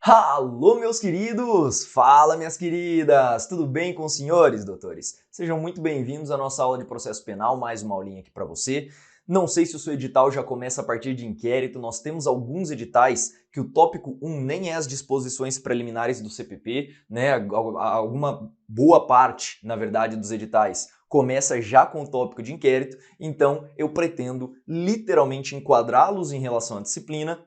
Alô, meus queridos! Fala, minhas queridas! Tudo bem com os senhores, doutores? Sejam muito bem-vindos à nossa aula de processo penal, mais uma aulinha aqui para você. Não sei se o seu edital já começa a partir de inquérito, nós temos alguns editais que o tópico 1 nem é as disposições preliminares do CPP, né? Alguma boa parte, na verdade, dos editais começa já com o tópico de inquérito, então eu pretendo literalmente enquadrá-los em relação à disciplina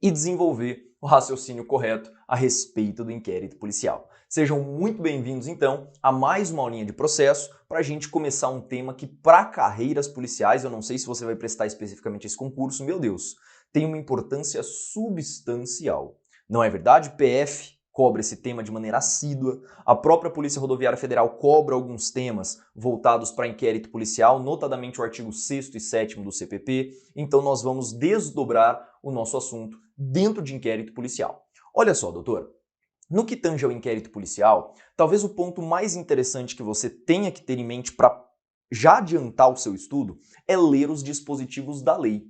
e desenvolver o raciocínio correto a respeito do inquérito policial. Sejam muito bem-vindos, então, a mais uma aulinha de processo para a gente começar um tema que, para carreiras policiais, eu não sei se você vai prestar especificamente esse concurso, meu Deus, tem uma importância substancial. Não é verdade? PF cobra esse tema de maneira assídua, a própria Polícia Rodoviária Federal cobra alguns temas voltados para inquérito policial, notadamente o artigo 6º e 7º do CPP, então nós vamos desdobrar o nosso assunto dentro de inquérito policial. Olha só, doutor, no que tange ao inquérito policial, talvez o ponto mais interessante que você tenha que ter em mente para já adiantar o seu estudo é ler os dispositivos da lei.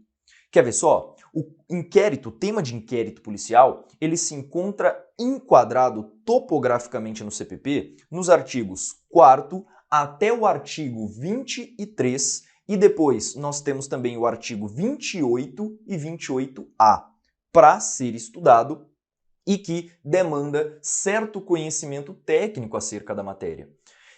Quer ver só? O tema de inquérito policial, ele se encontra enquadrado topograficamente no CPP nos artigos 4º até o artigo 23 e depois nós temos também o artigo 28 e 28A para ser estudado e que demanda certo conhecimento técnico acerca da matéria.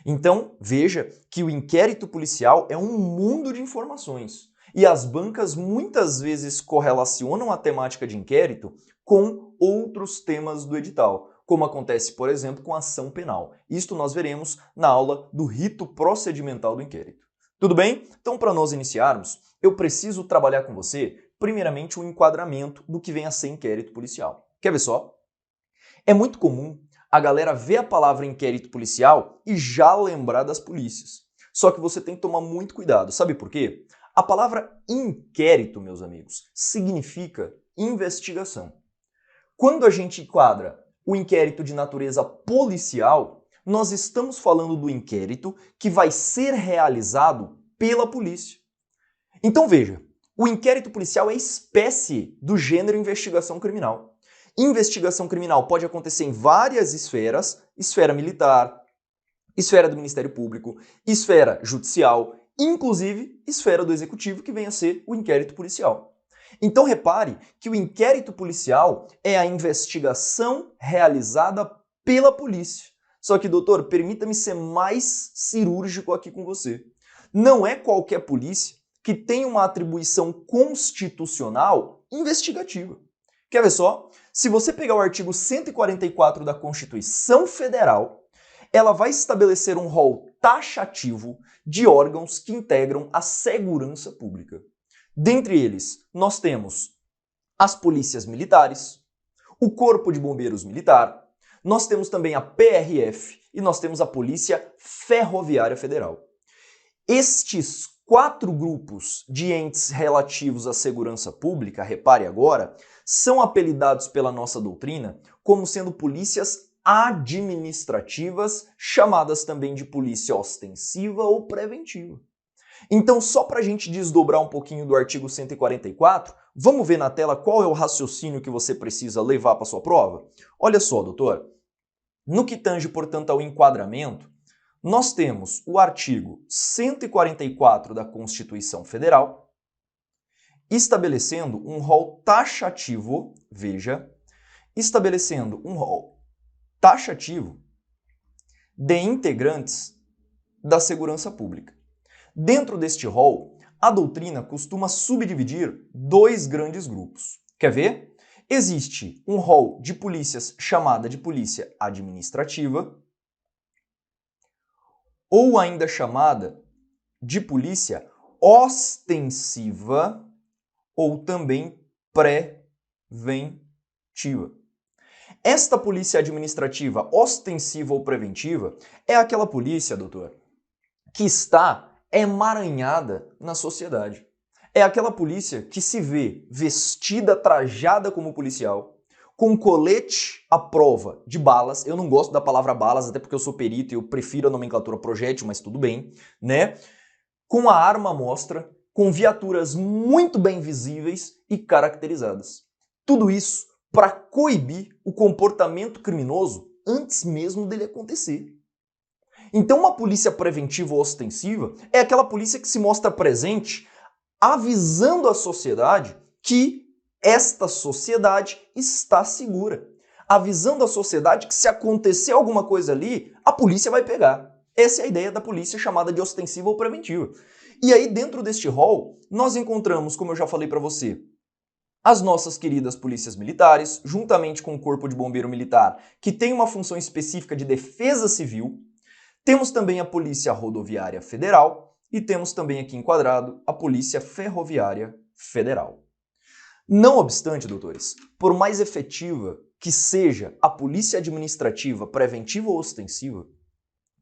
Então, veja que o inquérito policial é um mundo de informações. E as bancas muitas vezes correlacionam a temática de inquérito com outros temas do edital, como acontece, por exemplo, com a ação penal. Isto nós veremos na aula do rito procedimental do inquérito. Tudo bem? Então, para nós iniciarmos, eu preciso trabalhar com você, primeiramente, um enquadramento do que vem a ser inquérito policial. Quer ver só? É muito comum a galera ver a palavra inquérito policial e já lembrar das polícias. Só que você tem que tomar muito cuidado. Sabe por quê? A palavra inquérito, meus amigos, significa investigação. Quando a gente enquadra o inquérito de natureza policial, nós estamos falando do inquérito que vai ser realizado pela polícia. Então veja, o inquérito policial é espécie do gênero investigação criminal. Investigação criminal pode acontecer em várias esferas: esfera militar, esfera do Ministério Público, esfera judicial, inclusive esfera do executivo, que vem a ser o inquérito policial. Então repare que o inquérito policial é a investigação realizada pela polícia. Só que, doutor, permita-me ser mais cirúrgico aqui com você. Não é qualquer polícia que tem uma atribuição constitucional investigativa. Quer ver só? Se você pegar o artigo 144 da Constituição Federal, ela vai estabelecer um rol taxativo de órgãos que integram a segurança pública. Dentre eles, nós temos as polícias militares, o Corpo de Bombeiros Militar, nós temos também a PRF e nós temos a Polícia Ferroviária Federal. Estes 4 grupos de entes relativos à segurança pública, repare agora, são apelidados pela nossa doutrina como sendo polícias administrativas, chamadas também de polícia ostensiva ou preventiva. Então, só para a gente desdobrar um pouquinho do artigo 144, vamos ver na tela qual é o raciocínio que você precisa levar para sua prova? Olha só, doutor. No que tange, portanto, ao enquadramento, nós temos o artigo 144 da Constituição Federal, estabelecendo um rol taxativo, veja, estabelecendo um rol taxativo de integrantes da segurança pública. Dentro deste rol, a doutrina costuma subdividir 2 grandes grupos. Quer ver? Existe um rol de polícias chamada de polícia administrativa, ou ainda chamada de polícia ostensiva ou também preventiva. Esta polícia administrativa ostensiva ou preventiva é aquela polícia, doutor, que está emaranhada na sociedade. É aquela polícia que se vê vestida, trajada como policial, com colete à prova de balas. Eu não gosto da palavra balas, até porque eu sou perito e eu prefiro a nomenclatura projétil, mas tudo bem, né? Com a arma à mostra, com viaturas muito bem visíveis e caracterizadas. Tudo isso para coibir o comportamento criminoso antes mesmo dele acontecer. Então, uma polícia preventiva ou ostensiva é aquela polícia que se mostra presente avisando a sociedade que esta sociedade está segura. Avisando a sociedade que se acontecer alguma coisa ali, a polícia vai pegar. Essa é a ideia da polícia chamada de ostensiva ou preventiva. E aí, dentro deste rol, nós encontramos, como eu já falei para você, as nossas queridas polícias militares, juntamente com o Corpo de Bombeiro Militar, que tem uma função específica de defesa civil. Temos também a Polícia Rodoviária Federal e temos também aqui enquadrado a Polícia Ferroviária Federal. Não obstante, doutores, por mais efetiva que seja a polícia administrativa, preventiva ou ostensiva,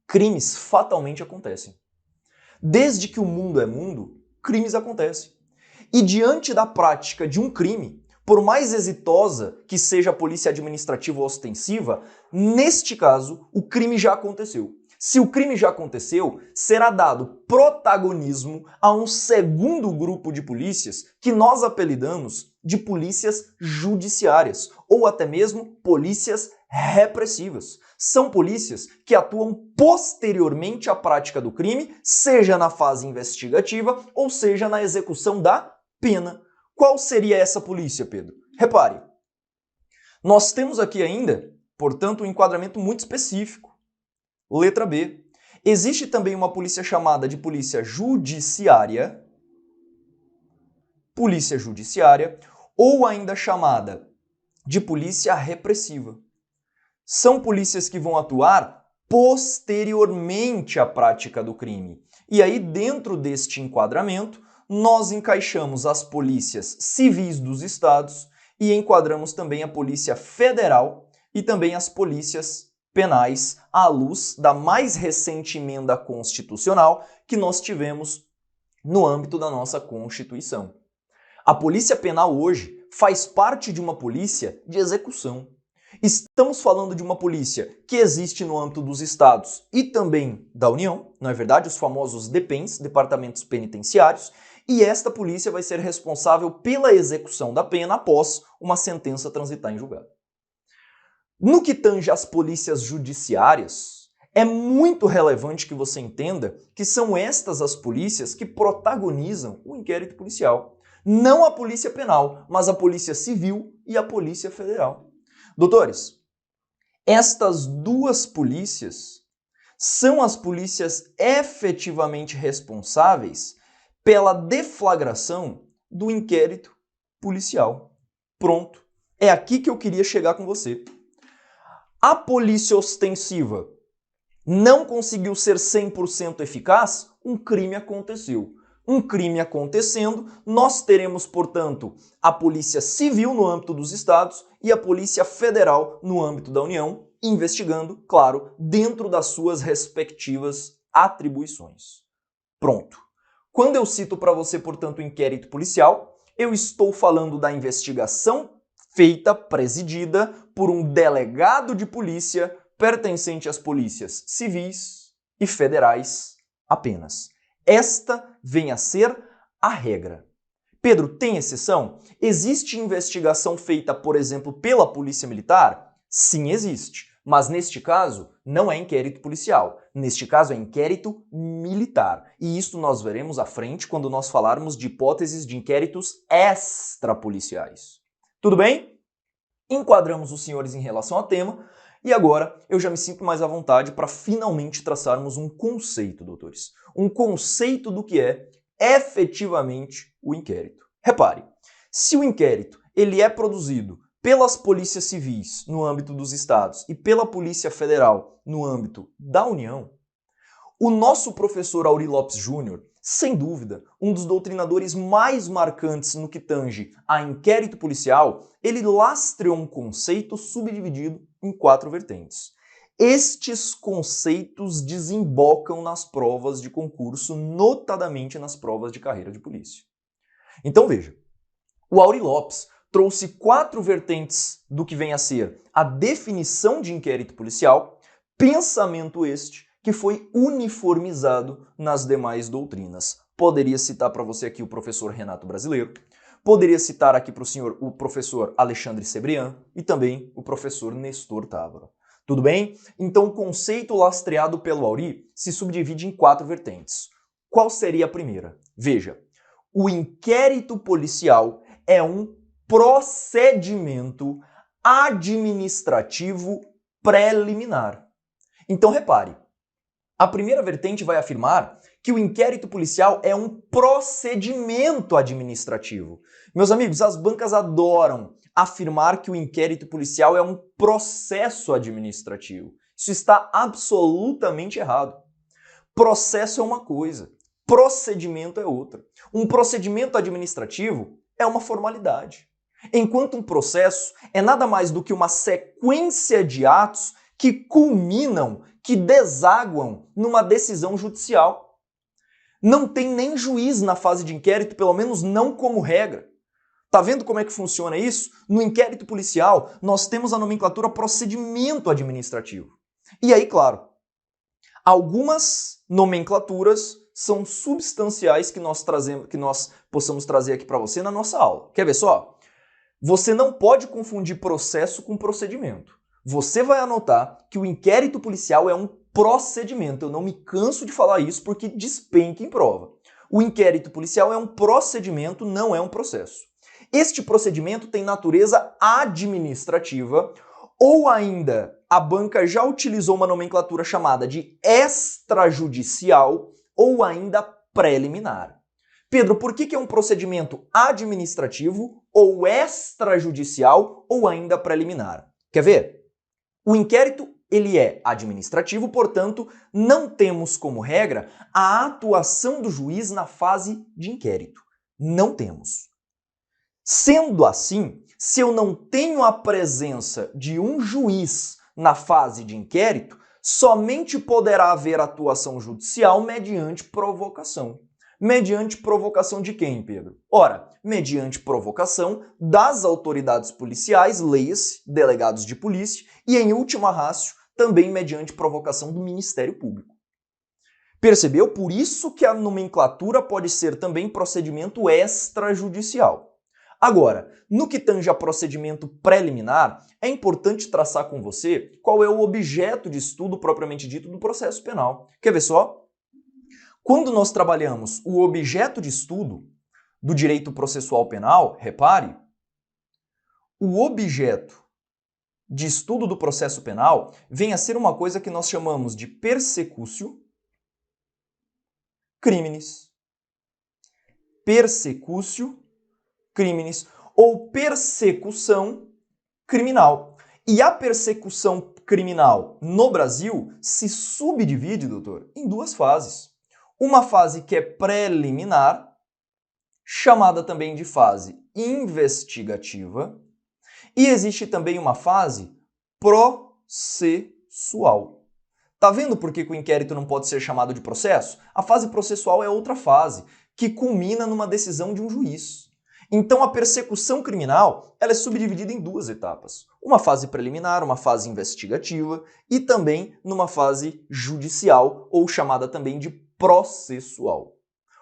crimes fatalmente acontecem. Desde que o mundo é mundo, crimes acontecem. E diante da prática de um crime, por mais exitosa que seja a polícia administrativa ou ostensiva, neste caso, o crime já aconteceu. Se o crime já aconteceu, será dado protagonismo a um segundo grupo de polícias que nós apelidamos de polícias judiciárias ou até mesmo polícias repressivas. São polícias que atuam posteriormente à prática do crime, seja na fase investigativa ou seja na execução da pena. Qual seria essa polícia, Pedro? Repare, nós temos aqui ainda, portanto, um enquadramento muito específico. Letra B. Existe também uma polícia chamada de polícia judiciária, ou ainda chamada de polícia repressiva. São polícias que vão atuar posteriormente à prática do crime. E aí, dentro deste enquadramento, nós encaixamos as polícias civis dos estados e enquadramos também a Polícia Federal e também as polícias penais à luz da mais recente emenda constitucional que nós tivemos no âmbito da nossa Constituição. A Polícia Penal hoje faz parte de uma polícia de execução. Estamos falando de uma polícia que existe no âmbito dos estados e também da União, não é verdade? Os famosos DPENs, Departamentos Penitenciários, e esta polícia vai ser responsável pela execução da pena após uma sentença transitar em julgado. No que tange às polícias judiciárias, é muito relevante que você entenda que são estas as polícias que protagonizam o inquérito policial. Não a polícia penal, mas a polícia civil e a polícia federal. Doutores, estas duas polícias são as polícias efetivamente responsáveis pela deflagração do inquérito policial. Pronto. É aqui que eu queria chegar com você. A polícia ostensiva não conseguiu ser 100% eficaz, um crime aconteceu. Um crime acontecendo, nós teremos, portanto, a Polícia Civil no âmbito dos estados e a Polícia Federal no âmbito da União, investigando, claro, dentro das suas respectivas atribuições. Pronto. Quando eu cito para você, portanto, o inquérito policial, eu estou falando da investigação feita, presidida por um delegado de polícia pertencente às polícias civis e federais apenas. Esta vem a ser a regra. Pedro, tem exceção? Existe investigação feita, por exemplo, pela Polícia Militar? Sim, existe. Mas neste caso, não é inquérito policial. Neste caso, é inquérito militar. E isso nós veremos à frente quando nós falarmos de hipóteses de inquéritos extrapoliciais. Tudo bem? Enquadramos os senhores em relação ao tema. E agora eu já me sinto mais à vontade para finalmente traçarmos um conceito, doutores. Um conceito do que é efetivamente o inquérito. Repare, se o inquérito ele é produzido pelas polícias civis no âmbito dos estados e pela Polícia Federal no âmbito da União, o nosso professor Aury Lopes Júnior, sem dúvida, um dos doutrinadores mais marcantes no que tange a inquérito policial, ele lastreou um conceito subdividido em 4 vertentes. Estes conceitos desembocam nas provas de concurso, notadamente nas provas de carreira de polícia. Então veja, o Aury Lopes trouxe 4 vertentes do que vem a ser a definição de inquérito policial, pensamento este que foi uniformizado nas demais doutrinas. Poderia citar para você aqui o professor Renato Brasileiro, Poderia citar aqui para o senhor o professor Alexandre Sebrián e também o professor Nestor Távora. Tudo bem? Então o conceito lastreado pelo Auri se subdivide em 4 vertentes. Qual seria a primeira? Veja, o inquérito policial é um procedimento administrativo preliminar. Então repare, a primeira vertente vai afirmar que o inquérito policial é um procedimento administrativo. Meus amigos, as bancas adoram afirmar que o inquérito policial é um processo administrativo. Isso está absolutamente errado. Processo é uma coisa, procedimento é outra. Um procedimento administrativo é uma formalidade, enquanto um processo é nada mais do que uma sequência de atos que culminam, que desaguam numa decisão judicial. Não tem nem juiz na fase de inquérito, pelo menos não como regra. Tá vendo como é que funciona isso? No inquérito policial, nós temos a nomenclatura procedimento administrativo. E aí, claro, algumas nomenclaturas são substanciais que nós possamos trazer aqui para você na nossa aula. Quer ver só? Você não pode confundir processo com procedimento. Você vai anotar que o inquérito policial é um procedimento. Eu não me canso de falar isso porque despenca em prova. O inquérito policial é um procedimento, não é um processo. Este procedimento tem natureza administrativa ou ainda a banca já utilizou uma nomenclatura chamada de extrajudicial ou ainda preliminar. Pedro, por que é um procedimento administrativo ou extrajudicial ou ainda preliminar? Quer ver? O inquérito ele é administrativo, portanto, não temos como regra a atuação do juiz na fase de inquérito. Não temos. Sendo assim, se eu não tenho a presença de um juiz na fase de inquérito, somente poderá haver atuação judicial mediante provocação. Mediante provocação de quem, Pedro? Ora, mediante provocação das autoridades policiais, leia-se, delegados de polícia, e em última ratio, também mediante provocação do Ministério Público. Percebeu? Por isso que a nomenclatura pode ser também procedimento extrajudicial. Agora, no que tange a procedimento preliminar, é importante traçar com você qual é o objeto de estudo propriamente dito do processo penal. Quer ver só? Quando nós trabalhamos o objeto de estudo do direito processual penal, repare, o objeto de estudo do processo penal vem a ser uma coisa que nós chamamos de persecutio criminis. Persecutio criminis ou persecução criminal. E a persecução criminal no Brasil se subdivide, doutor, em 2 fases. Uma fase que é preliminar, chamada também de fase investigativa, e existe também uma fase processual. Tá vendo por que o inquérito não pode ser chamado de processo? A fase processual é outra fase, que culmina numa decisão de um juiz. Então a persecução criminal ela é subdividida em 2 etapas. Uma fase preliminar, uma fase investigativa e também numa fase judicial ou chamada também de processual.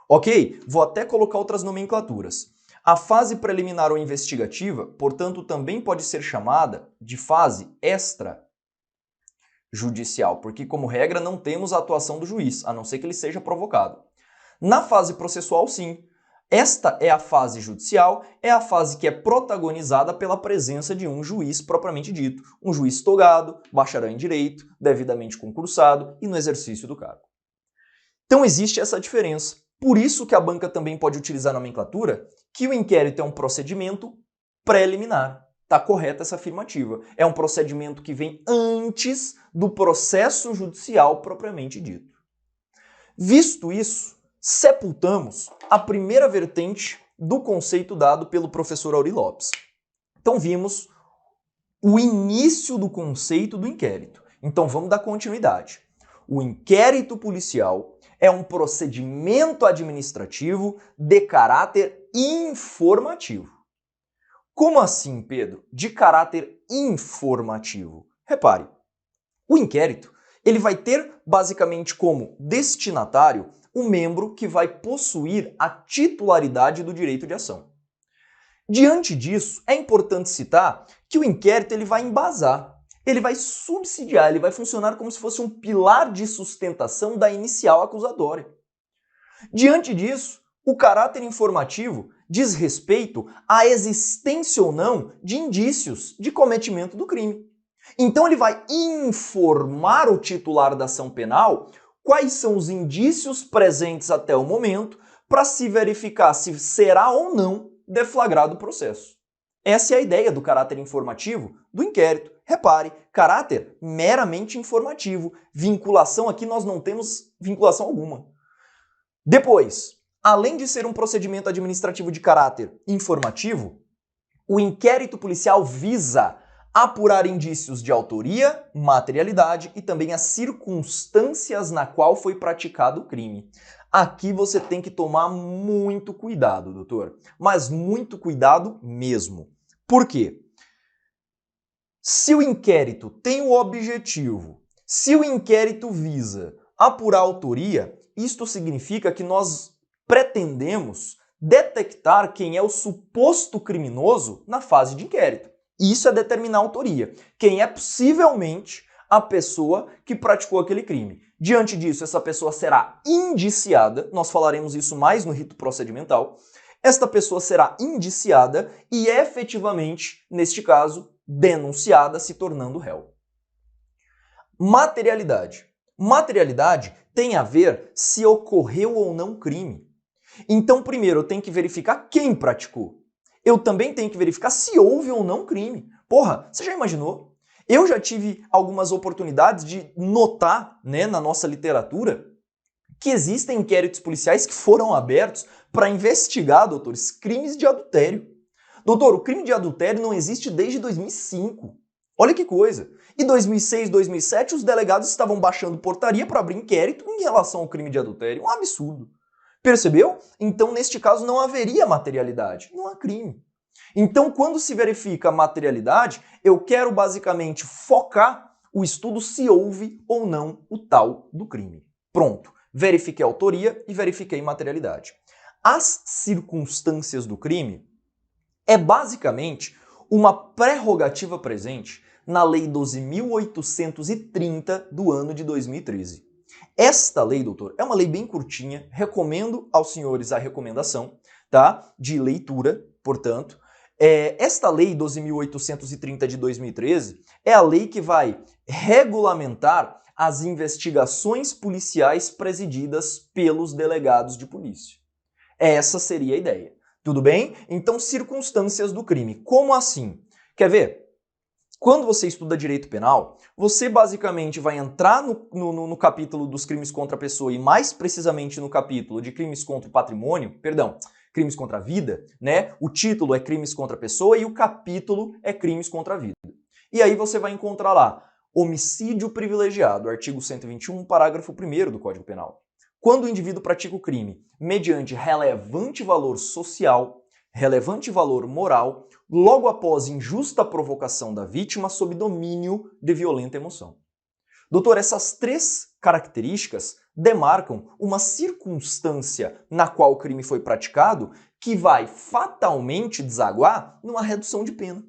Ok? Vou até colocar outras nomenclaturas. A fase preliminar ou investigativa, portanto, também pode ser chamada de fase extrajudicial, porque como regra não temos a atuação do juiz, a não ser que ele seja provocado. Na fase processual, sim. Esta é a fase judicial, é a fase que é protagonizada pela presença de um juiz propriamente dito, um juiz togado, bacharel em direito, devidamente concursado e no exercício do cargo. Então existe essa diferença. Por isso que a banca também pode utilizar a nomenclatura que o inquérito é um procedimento preliminar. Está correta essa afirmativa. É um procedimento que vem antes do processo judicial propriamente dito. Visto isso, sepultamos a primeira vertente do conceito dado pelo professor Auri Lopes. Então vimos o início do conceito do inquérito. Então vamos dar continuidade. O inquérito policial é um procedimento administrativo de caráter informativo. Como assim, Pedro? De caráter informativo. Repare, o inquérito ele vai ter basicamente como destinatário o membro que vai possuir a titularidade do direito de ação. Diante disso, é importante citar que o inquérito ele vai embasar, ele vai subsidiar, ele vai funcionar como se fosse um pilar de sustentação da inicial acusatória. Diante disso, o caráter informativo diz respeito à existência ou não de indícios de cometimento do crime. Então ele vai informar o titular da ação penal quais são os indícios presentes até o momento para se verificar se será ou não deflagrado o processo. Essa é a ideia do caráter informativo do inquérito. Repare, caráter meramente informativo. Vinculação aqui nós não temos vinculação alguma. Depois, além de ser um procedimento administrativo de caráter informativo, o inquérito policial visa apurar indícios de autoria, materialidade e também as circunstâncias na qual foi praticado o crime. Aqui você tem que tomar muito cuidado, doutor, mas muito cuidado mesmo. Por quê? Se o inquérito tem o objetivo, se o inquérito visa apurar a autoria, isto significa que nós pretendemos detectar quem é o suposto criminoso na fase de inquérito. Isso é determinar a autoria. Quem é possivelmente a pessoa que praticou aquele crime. Diante disso, essa pessoa será indiciada, nós falaremos isso mais no rito procedimental. Esta pessoa será indiciada e efetivamente, neste caso, denunciada, se tornando réu. Materialidade. Materialidade tem a ver se ocorreu ou não crime. Então, primeiro, eu tenho que verificar quem praticou. Eu também tenho que verificar se houve ou não crime. Porra, você já imaginou? Eu já tive algumas oportunidades de notar, na nossa literatura, que existem inquéritos policiais que foram abertos para investigar, doutores, crimes de adultério. Doutor, o crime de adultério não existe desde 2005. Olha que coisa. Em 2006, 2007, os delegados estavam baixando portaria para abrir inquérito em relação ao crime de adultério. Um absurdo. Percebeu? Então, neste caso, não haveria materialidade. Não há crime. Então, quando se verifica a materialidade, eu quero basicamente focar o estudo se houve ou não o tal do crime. Pronto. Verifiquei a autoria e verifiquei materialidade. As circunstâncias do crime é basicamente uma prerrogativa presente na Lei 12.830 do ano de 2013. Esta lei, doutor, é uma lei bem curtinha, recomendo aos senhores a recomendação, tá? De leitura, portanto. Esta lei 12.830 de 2013 é a lei que vai regulamentar as investigações policiais presididas pelos delegados de polícia. Essa seria a ideia. Tudo bem? Então, circunstâncias do crime. Como assim? Quer ver? Quando você estuda direito penal, você basicamente vai entrar no capítulo dos crimes contra a pessoa e mais precisamente no capítulo de crimes contra o patrimônio, crimes contra a vida, né? O título é crimes contra a pessoa e o capítulo é crimes contra a vida. E aí você vai encontrar lá homicídio privilegiado, artigo 121, parágrafo 1º do Código Penal. Quando o indivíduo pratica o crime mediante relevante valor social, relevante valor moral, logo após injusta provocação da vítima sob domínio de violenta emoção. Doutor, essas três características demarcam uma circunstância na qual o crime foi praticado que vai fatalmente desaguar numa redução de pena.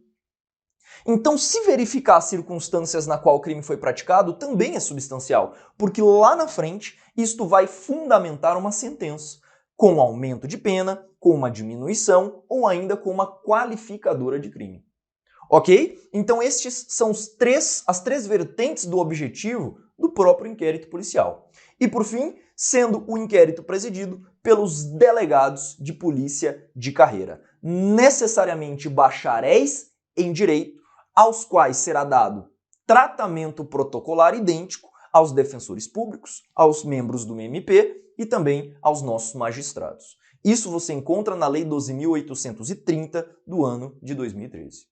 Então, se verificar as circunstâncias na qual o crime foi praticado, também é substancial, porque lá na frente isto vai fundamentar uma sentença, com aumento de pena, com uma diminuição ou ainda com uma qualificadora de crime. Ok? Então estes são as três vertentes do objetivo do próprio inquérito policial. E por fim, sendo o inquérito presidido pelos delegados de polícia de carreira, necessariamente bacharéis em direito, aos quais será dado tratamento protocolar idêntico aos defensores públicos, aos membros do MP e também aos nossos magistrados. Isso você encontra na Lei 12.830 do ano de 2013.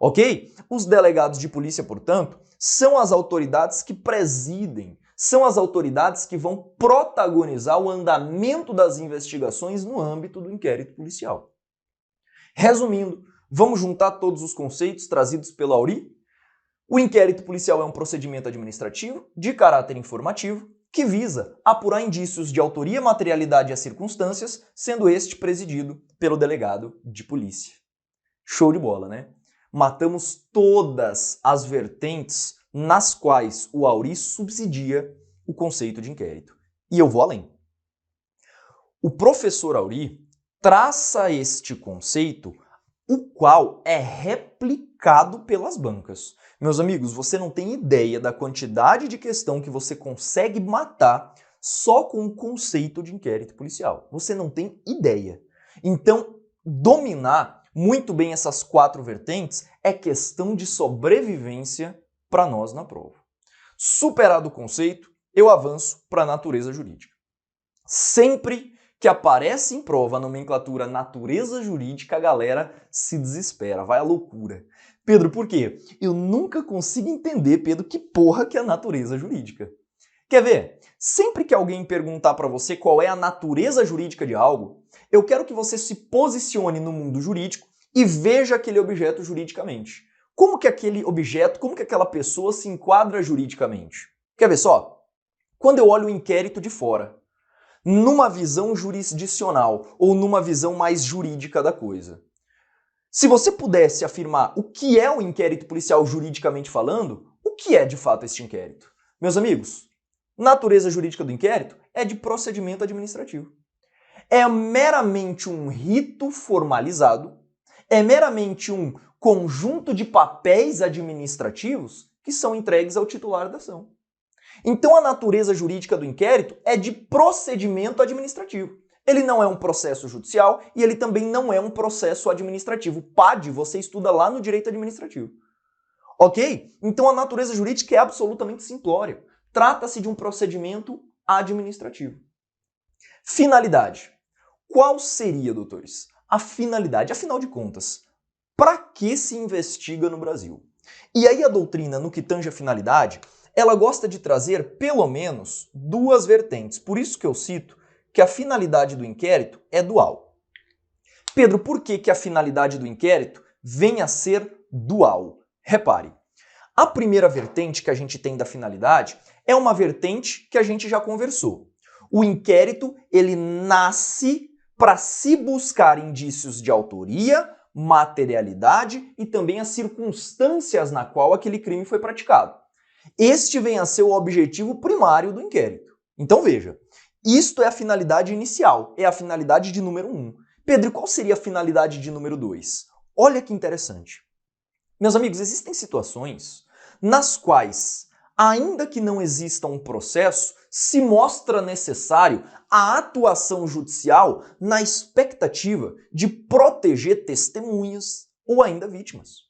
Ok? Os delegados de polícia, portanto, são as autoridades que presidem, são as autoridades que vão protagonizar o andamento das investigações no âmbito do inquérito policial. Resumindo, vamos juntar todos os conceitos trazidos pela Auri? O inquérito policial é um procedimento administrativo de caráter informativo que visa apurar indícios de autoria, materialidade e as circunstâncias, sendo este presidido pelo delegado de polícia. Show de bola, né? Matamos todas as vertentes nas quais o Auri subsidia o conceito de inquérito. E eu vou além. O professor Auri traça este conceito, o qual é replicado pelas bancas. Meus amigos, você não tem ideia da quantidade de questão que você consegue matar só com o conceito de inquérito policial. Você não tem ideia. Então, dominar muito bem essas 4 vertentes é questão de sobrevivência para nós na prova. Superado o conceito, eu avanço para a natureza jurídica. Sempre que aparece em prova a nomenclatura natureza jurídica, a galera se desespera, vai à loucura. Pedro, por quê? Eu nunca consigo entender, Pedro, que porra que é a natureza jurídica. Quer ver? Sempre que alguém perguntar para você qual é a natureza jurídica de algo, eu quero que você se posicione no mundo jurídico e veja aquele objeto juridicamente. Como que aquele objeto, como que aquela pessoa se enquadra juridicamente? Quer ver só? Quando eu olho o inquérito de fora, numa visão jurisdicional ou numa visão mais jurídica da coisa. Se você pudesse afirmar o que é o inquérito policial juridicamente falando, o que é de fato este inquérito? Meus amigos, natureza jurídica do inquérito é de procedimento administrativo. É meramente um rito formalizado, é meramente um conjunto de papéis administrativos que são entregues ao titular da ação. Então a natureza jurídica do inquérito é de procedimento administrativo. Ele não é um processo judicial e ele também não é um processo administrativo. PAD você estuda lá no direito administrativo. Ok? Então a natureza jurídica é absolutamente simplória. Trata-se de um procedimento administrativo. Finalidade. Qual seria, doutores, a finalidade? Afinal de contas, para que se investiga no Brasil? E aí a doutrina, no que tange a finalidade, ela gosta de trazer pelo menos 2 vertentes. Por isso que eu cito que a finalidade do inquérito é dual. Pedro, por que a finalidade do inquérito vem a ser dual? Repare, a primeira vertente que a gente tem da finalidade é uma vertente que a gente já conversou. O inquérito, ele nasce para se buscar indícios de autoria, materialidade e também as circunstâncias na qual aquele crime foi praticado. Este vem a ser o objetivo primário do inquérito. Então veja, isto é a finalidade inicial, é a finalidade de número 1. Pedro, qual seria a finalidade de número 2? Olha que interessante. Meus amigos, existem situações nas quais, ainda que não exista um processo, se mostra necessário a atuação judicial na expectativa de proteger testemunhas ou ainda vítimas.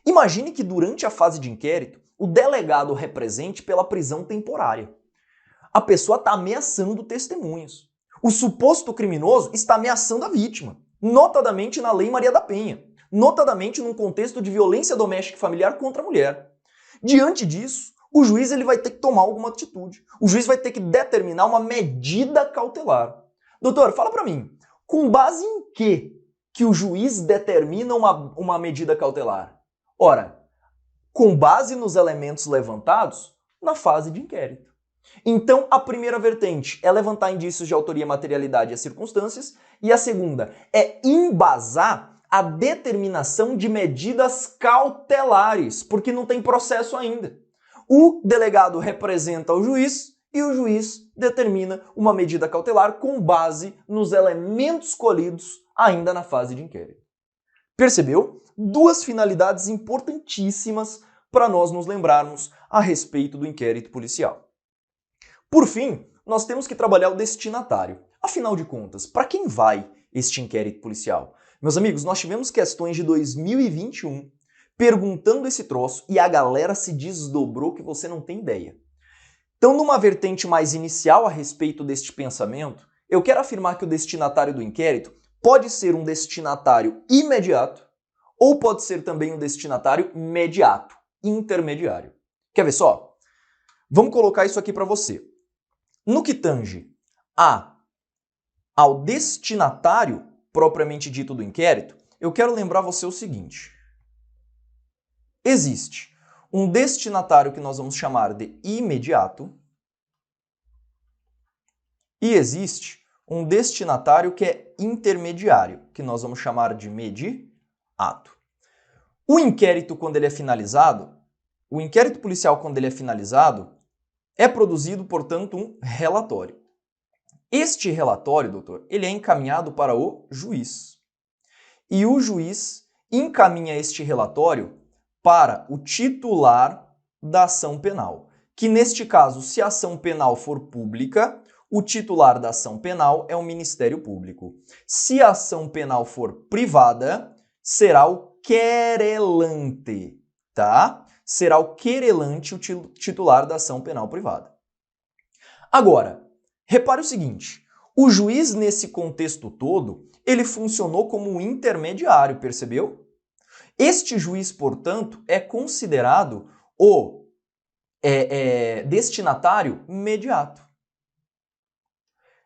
Imagine que durante a fase de inquérito, o delegado represente pela prisão temporária. A pessoa está ameaçando testemunhas. O suposto criminoso está ameaçando a vítima, notadamente na Lei Maria da Penha, notadamente num contexto de violência doméstica e familiar contra a mulher. Diante disso, o juiz ele vai ter que tomar alguma atitude. O juiz vai ter que determinar uma medida cautelar. Doutor, fala para mim, com base em que o juiz determina uma medida cautelar? Ora, com base nos elementos levantados na fase de inquérito. Então, a primeira vertente é levantar indícios de autoria, materialidade e as circunstâncias, e a segunda é embasar a determinação de medidas cautelares, porque não tem processo ainda. O delegado representa o juiz e o juiz determina uma medida cautelar com base nos elementos colhidos ainda na fase de inquérito. Percebeu? 2 finalidades importantíssimas para nós nos lembrarmos a respeito do inquérito policial. Por fim, nós temos que trabalhar o destinatário. Afinal de contas, para quem vai este inquérito policial? Meus amigos, nós tivemos questões de 2021 perguntando esse troço e a galera se desdobrou que você não tem ideia. Então, numa vertente mais inicial a respeito deste pensamento, eu quero afirmar que o destinatário do inquérito pode ser um destinatário imediato ou pode ser também um destinatário mediato, intermediário. Quer ver só? Vamos colocar isso aqui para você. No que tange ao destinatário propriamente dito do inquérito, eu quero lembrar você o seguinte. Existe um destinatário que nós vamos chamar de imediato e existe um destinatário que é intermediário, que nós vamos chamar de mediato. ato. O inquérito, quando ele é finalizado, o inquérito policial, quando ele é finalizado, é produzido, portanto, um relatório. Este relatório, doutor, ele é encaminhado para o juiz. E o juiz encaminha este relatório para o titular da ação penal, que neste caso, se a ação penal for pública, o titular da ação penal é o Ministério Público. Se a ação penal for privada, será o querelante, tá? Será o querelante o titular da ação penal privada. Agora, repare o seguinte, o juiz nesse contexto todo, ele funcionou como um intermediário, percebeu? Este juiz, portanto, é considerado o destinatário imediato.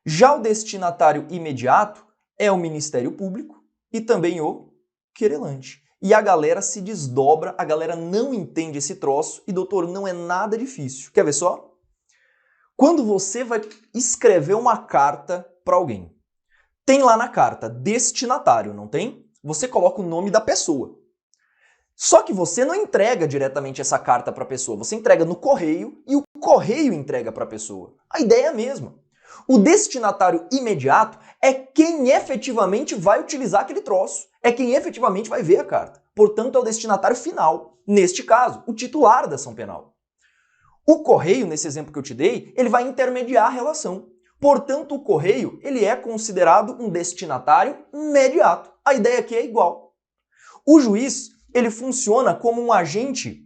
Já o destinatário imediato é o Ministério Público e também o querelante. E a galera se desdobra, a galera não entende esse troço e, doutor, não é nada difícil. Quer ver só? Quando você vai escrever uma carta para alguém, tem lá na carta destinatário, não tem? Você coloca o nome da pessoa. Só que você não entrega diretamente essa carta para a pessoa, você entrega no correio e o correio entrega para a pessoa. A ideia é a mesma. O destinatário imediato é quem efetivamente vai utilizar aquele troço, é quem efetivamente vai ver a carta. Portanto, é o destinatário final, neste caso, o titular da ação penal. O correio, nesse exemplo que eu te dei, ele vai intermediar a relação. Portanto, o correio ele é considerado um destinatário imediato. A ideia aqui é igual. O juiz ele funciona como um agente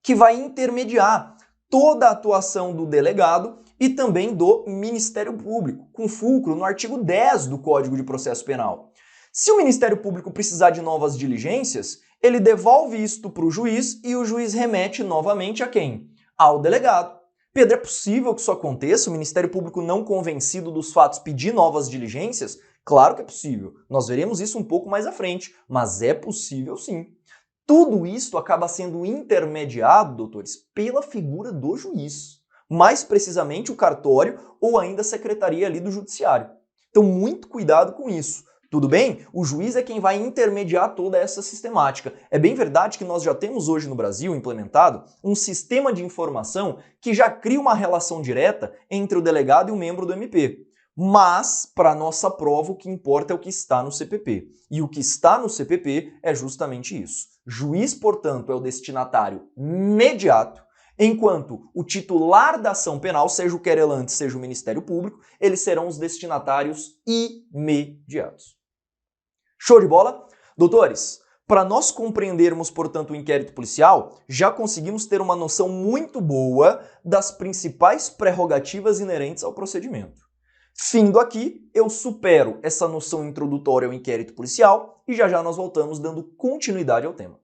que vai intermediar toda a atuação do delegado e também do Ministério Público, com fulcro no artigo 10 do Código de Processo Penal. Se o Ministério Público precisar de novas diligências, ele devolve isto para o juiz e o juiz remete novamente a quem? Ao delegado. Pedro, é possível que isso aconteça? O Ministério Público não convencido dos fatos pedir novas diligências? Claro que é possível. Nós veremos isso um pouco mais à frente, mas é possível sim. Tudo isso acaba sendo intermediado, doutores, pela figura do juiz. Mais precisamente o cartório ou ainda a secretaria ali do judiciário. Então, muito cuidado com isso. Tudo bem? O juiz é quem vai intermediar toda essa sistemática. É bem verdade que nós já temos hoje no Brasil implementado um sistema de informação que já cria uma relação direta entre o delegado e o membro do MP. Mas, para nossa prova, o que importa é o que está no CPP. E o que está no CPP é justamente isso. Juiz, portanto, é o destinatário imediato, enquanto o titular da ação penal, seja o querelante, seja o Ministério Público, eles serão os destinatários imediatos. Show de bola? Doutores, para nós compreendermos, portanto, o inquérito policial, já conseguimos ter uma noção muito boa das principais prerrogativas inerentes ao procedimento. Findo aqui, eu supero essa noção introdutória ao inquérito policial e já já nós voltamos dando continuidade ao tema.